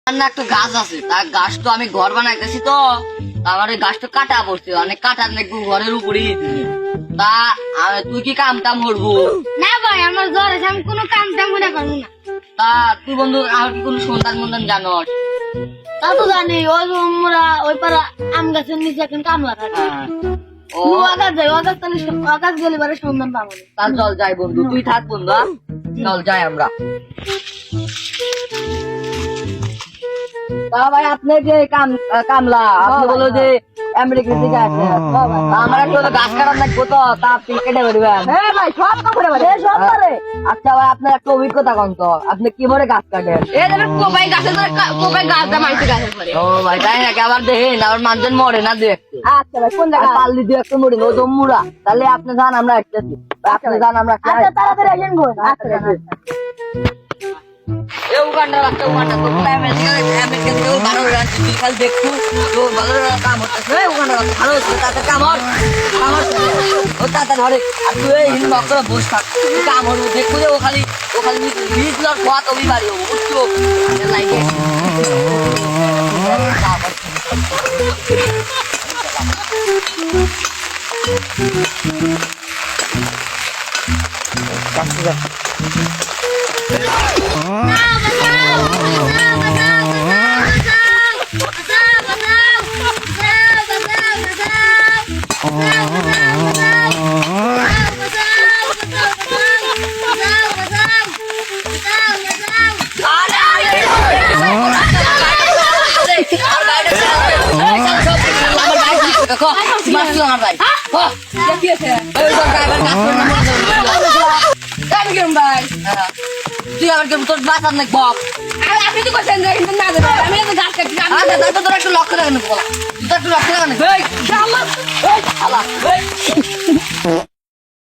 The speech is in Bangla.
না একটা গাছ আছে, তার গাছ তো আমি ঘর বানাইতেছি তো, আমার ওই গাছটা কাটা পড়ছে, অনেক কাটা দেখবো ঘরের উপরেই। তা তুই কি কাম টাম করবো? না ভাই, আমার জ্বর আছে, আমি কোনো কাম টাম মনে করবো না। তা তুই বন্ধু আর কি কোনো সন্ধান মন্ধান জানস? তা তো জানি, ওই যে আমরা ওই পাড়া আম গাছের নিচে এখন কামলা থাকে। ও আকাশ যাই, আকাশ গেলে পরে সন্ধান পাবো না। তাহলে চল যাই বন্ধু, তুই থাক বন্ধু, হ্যাঁ? চল যাই আমরা। তা ভাই আপনি যে কামলা আপনি বলো যে আমেরিকা থেকে আসে, আমার একটা গাছ কাটার লাগবো তো, তা আপনি কেটে পারবেন? হ্যাঁ ভাই, সব কাপড়ে পারে, সব পারে। আচ্ছা ভাই, আপনার একটা অভিজ্ঞতা কন তো, আপনি কি করে গাছ কাটেন? এই যে কোপাই গাছের ধরে কোপাই গাছটা মাইতে গাছের পরে। ও ভাই তাই নাকি? আবার দেখেন আবার মানুষজন মরে না দু একটু। আচ্ছা ভাই, কোন জায়গা? পাল্লি দু একটু মরে না, ও তো মুড়া। তাহলে আপনি যান, আমরা আসতেছি। আপনি যান, আমরা আচ্ছা, তাড়াতাড়ি আসেন গো। আচ্ছা, উগান্ডা রাখতে উগান্ডা তো আমেরিকা থেকে 12 রান বিকাল দেখু তো ভালো কাম হচ্ছে। উগান্ডা রাখতে ভালো হচ্ছে, তাতে কাম ও তাতে ধরে। আর তুই এই হিন বক্র বস থাক, কাম হলো দেখু যে ও খালি বীজ লর খাওয়া তো বিবারি হবো, বুঝছো? লাইকে তুই আবার কেমন তোর বাসার নাকি বক? আপনি তো বলছেন যে কিন্তু না দেবে, আমি তো গাছ কাটি। আচ্ছা তাই তো তোর একটু লক্ষ্য রাখেন, তোর একটু লক্ষ্য রাখেন।